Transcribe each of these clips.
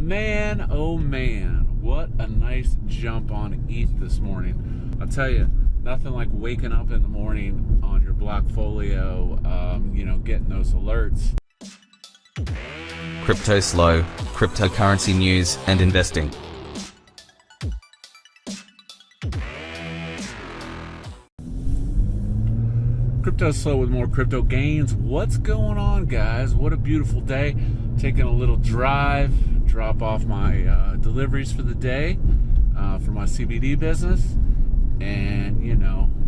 Man, oh man, what a nice jump on ETH this morning. I'll tell you, nothing like waking up in the morning on your Blockfolio, getting those alerts. Cryptoslo, cryptocurrency news and investing. Cryptoslo with more crypto gains. What's going on, guys? What a beautiful day. Taking a little drive, drop off my deliveries for the day for my CBD business, and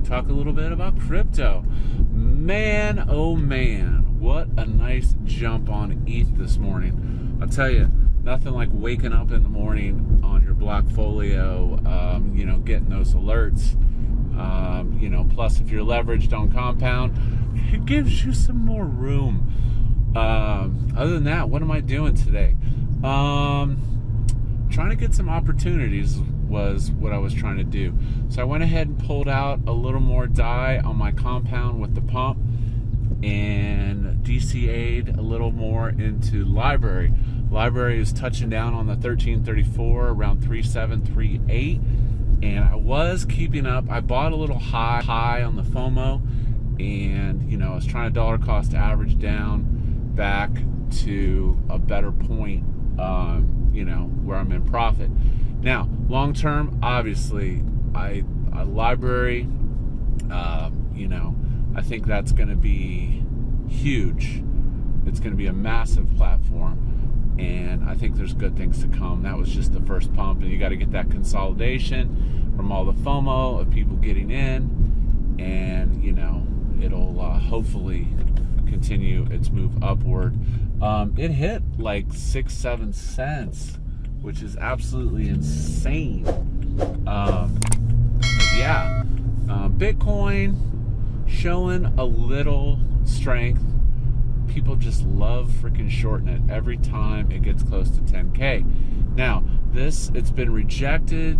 talk a little bit about crypto. Man, oh man, what a nice jump on ETH this morning. I'll tell you, nothing like waking up in the morning on your Blockfolio, getting those alerts. Plus if you're leveraged on compound, it gives you some more room. Other than that, what am I doing today? Trying to get some opportunities was what I was trying to do. So I went ahead and pulled out a little more DAI on my compound with the pump and DCA'd a little more into library. Library is touching down on the 1334 around 3738. And I was keeping up. I bought a little high on the FOMO, and I was trying to dollar cost average down back to a better point, where I'm in profit. Now, long term, obviously, I library, I think that's going to be huge. It's going to be a massive platform. And I think there's good things to come. That was just the first pump, and you got to get that consolidation from all the FOMO of people getting in, and it'll hopefully continue its move upward. It hit like 6-7 cents, which is absolutely insane. Bitcoin showing a little strength. People just love freaking shorting it every time it gets close to 10K. Now, it's been rejected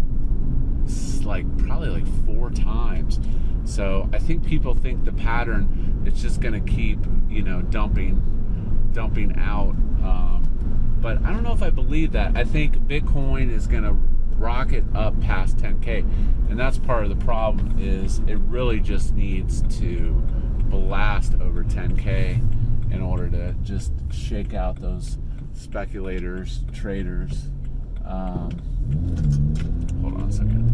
probably 4 times. So I think people think the pattern, it's just going to keep, dumping out. But I don't know if I believe that. I think Bitcoin is going to rocket up past 10K. And that's part of the problem, is it really just needs to blast over 10K in order to just shake out those speculators, traders. Hold on a second.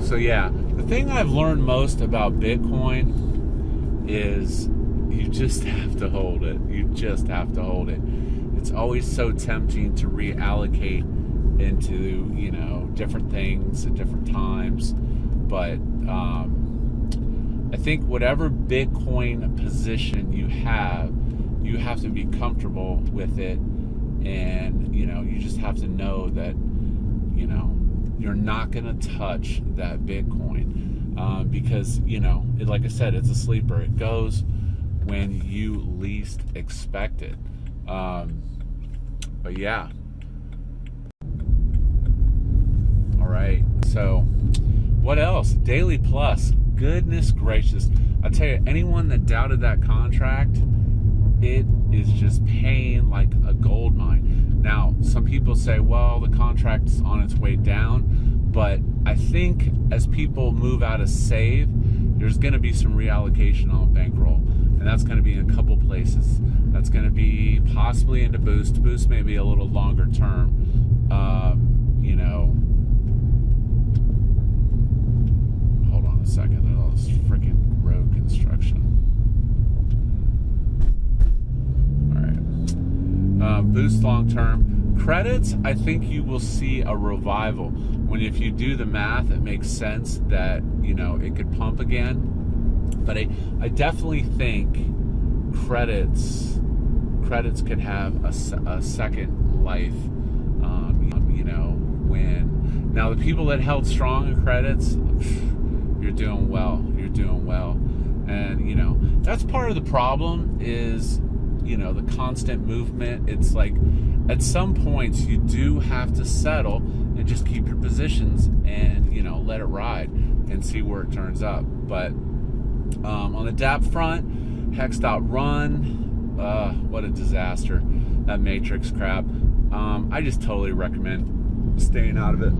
So yeah, the thing I've learned most about Bitcoin is you just have to hold it. You just have to hold it. It's always so tempting to reallocate into, different things at different times. But I think whatever Bitcoin position you have to be comfortable with it. And, you just have to know that, you're not going to touch that Bitcoin. Because, like I said, it's a sleeper. It goes when you least expect it. But yeah. All right. So what else? Daily Plus. Goodness gracious. I tell you, anyone that doubted that contract, it is just paying like a gold mine. Now, some people say, well, the contract's on its way down. But I think as people move out of save, there's going to be some reallocation on bankroll. And that's going to be in a couple places. That's going to be possibly into Boost. Boost may be a little longer term. Hold on a second. There's all this freaking road construction. All right. Boost long term. Credits, I think you will see a revival. If you do the math, it makes sense that, it could pump again. But I definitely think credits could have a second life. Now the people that held strong in credits, you're doing well. And that's part of the problem is the constant movement. It's like at some points you do have to settle and just keep your positions and, you know, let it ride and see where it turns up. But on the DAPP front, hex.run, what a disaster, that matrix crap. I just totally recommend staying out of it.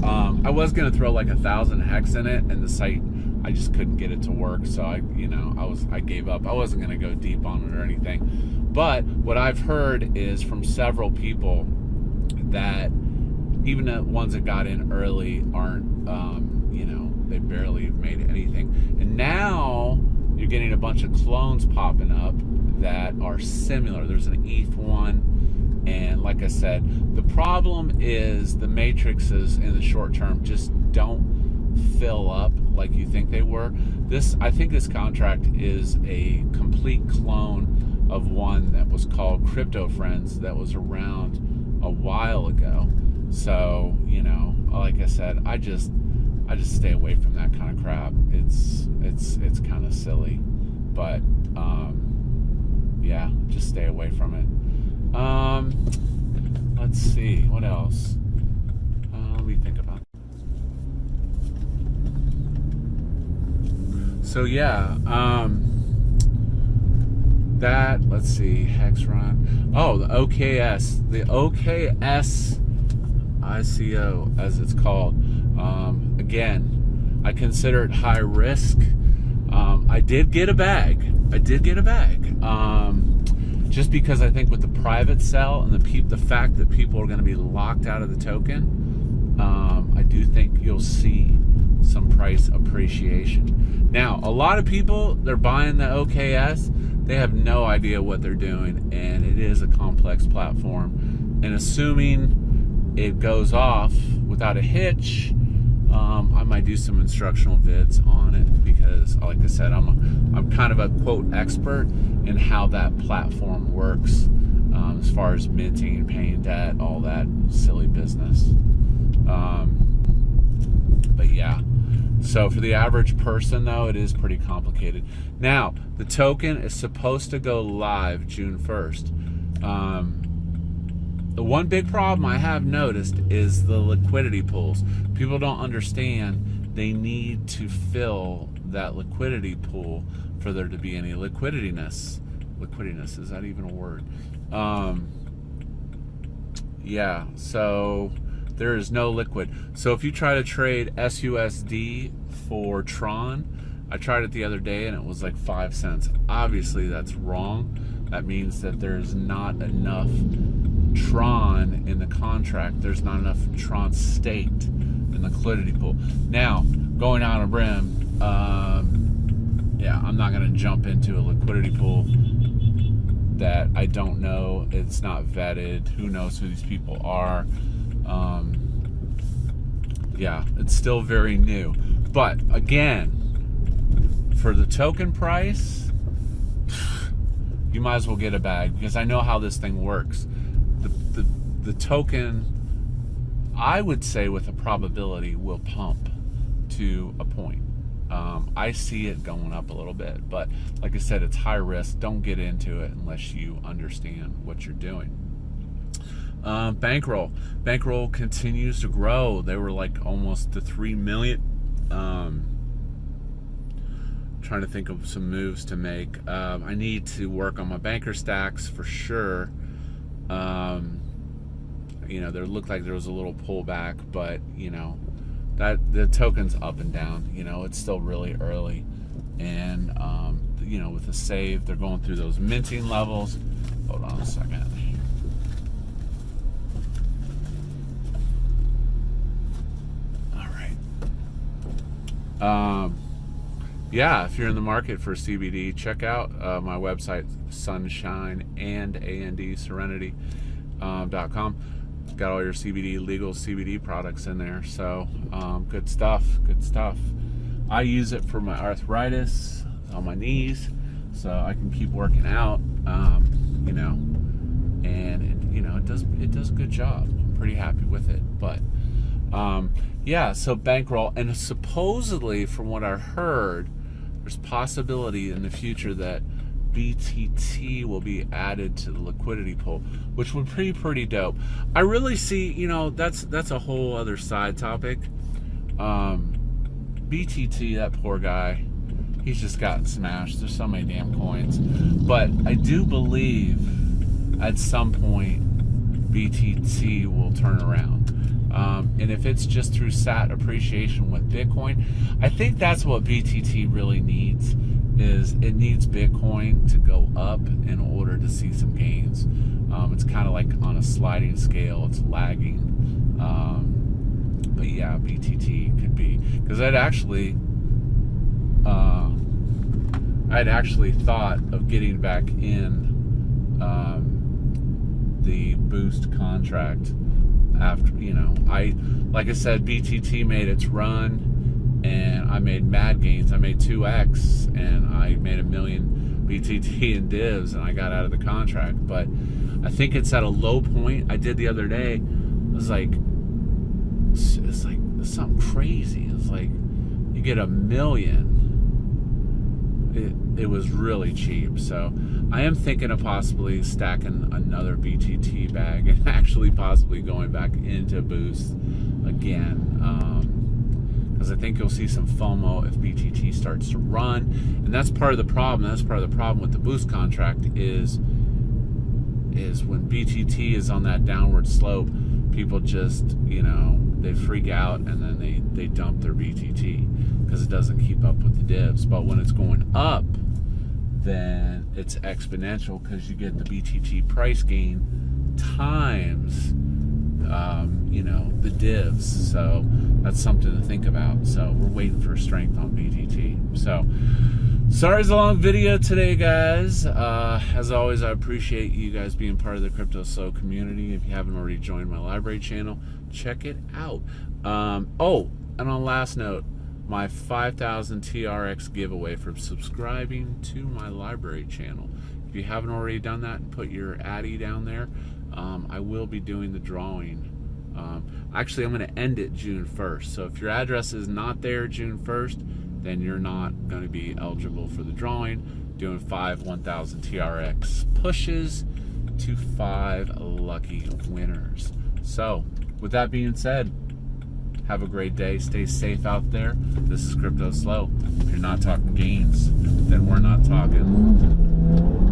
I was gonna throw like 1,000 hex in it, and the site, I just couldn't get it to work, so I gave up. I wasn't gonna go deep on it or anything. But what I've heard is from several people that even the ones that got in early aren't, you know, they barely made anything. And now you're getting a bunch of clones popping up that are similar. There's an ETH one, and like I said, the problem is the matrices in the short term just don't fill up like you think they were. I think this contract is a complete clone of one that was called Crypto Friends that was around a while ago. So, you know, like I said, I just stay away from that kind of crap. It's kind of silly, but yeah, just stay away from it. Let's see what else. Let me think about it. So yeah, that, let's see, hex run. Oh, the OKS ICO, as it's called. Again, I consider it high risk. I did get a bag. Just because I think with the private sell and the fact that people are going to be locked out of the token, I do think you'll see some price appreciation. Now, a lot of people, they're buying the OKS. They have no idea what they're doing, and it is a complex platform. And assuming it goes off without a hitch, I might do some instructional vids on it because, like I said, I'm kind of a quote expert in how that platform works, as far as minting and paying debt, all that silly business. But yeah, so for the average person though, it is pretty complicated. Now, the token is supposed to go live June 1st. The one big problem I have noticed is the liquidity pools. People don't understand they need to fill that liquidity pool for there to be any liquidiness. Liquidiness, is that even a word? Yeah, so there is no liquid. So if you try to trade SUSD for Tron, I tried it the other day and it was like 5 cents. Obviously that's wrong. That means that there's not enough Tron in the contract. There's not enough Tron staked in the liquidity pool. Now, going on a brim, yeah, I'm not going to jump into a liquidity pool that I don't know. It's not vetted. Who knows who these people are? Yeah, it's still very new. But again, for the token price, you might as well get a bag, because I know how this thing works. The token, I would say with a probability, will pump to a point. I see it going up a little bit, but like I said, it's high risk. Don't get into it unless you understand what you're doing. Bankroll continues to grow. They were like almost to 3 million. Trying to think of some moves to make. I need to work on my banker stacks for sure. You know, there looked like there was a little pullback, but you know, that the token's up and down. You know, it's still really early, and you know, with the save, they're going through those minting levels. Hold on a second. All right. Yeah, if you're in the market for CBD, check out my website, sunshineandserenity.com. Got all your CBD, legal CBD products in there. So good stuff. I use it for my arthritis on my knees, so I can keep working out. You know, and you know, it does a good job. I'm pretty happy with it. But yeah, so bankroll, and supposedly from what I heard, there's possibility in the future that BTT will be added to the liquidity pool, which would be pretty dope. I really see, you know, that's a whole other side topic. BTT, that poor guy, he's just gotten smashed. There's so many damn coins. But I do believe at some point BTT will turn around. And if it's just through SAT appreciation with Bitcoin, I think that's what BTT really needs. Is it needs Bitcoin to go up in order to see some gains. It's kind of like on a sliding scale. It's lagging. But yeah, BTT could be, because I'd actually thought of getting back in the boost contract after, you know, like I said, BTT made its run and I made mad gains. I made 2x and I made 1 million BTT in divs and I got out of the contract. But I think it's at a low point. I did the other day. It was like, it's like something crazy. It's like you get 1 million. It was really cheap. So I am thinking of possibly stacking another BTT bag and actually possibly going back into boost again, because I think you'll see some FOMO if BTT starts to run. And that's part of the problem. That's part of the problem with the boost contract is when BTT is on that downward slope, people just, you know, they freak out and then they dump their BTT because it doesn't keep up with the divs. But when it's going up, then it's exponential because you get the BTT price gain times, you know, the divs. So that's something to think about. So we're waiting for strength on BTT. So sorry it's a long video today, guys. As always, I appreciate you guys being part of the Cryptoslo community. If you haven't already joined my library channel, check it out. Oh, and on last note, my 5,000 TRX giveaway for subscribing to my library channel. If you haven't already done that and put your addy down there, I will be doing the drawing. Actually, I'm going to end it June 1st. So if your address is not there June 1st, then you're not going to be eligible for the drawing. Doing 5 1,000 TRX pushes to 5 lucky winners. So with that being said, have a great day. Stay safe out there. This is Cryptoslo. If you're not talking gains, then we're not talking.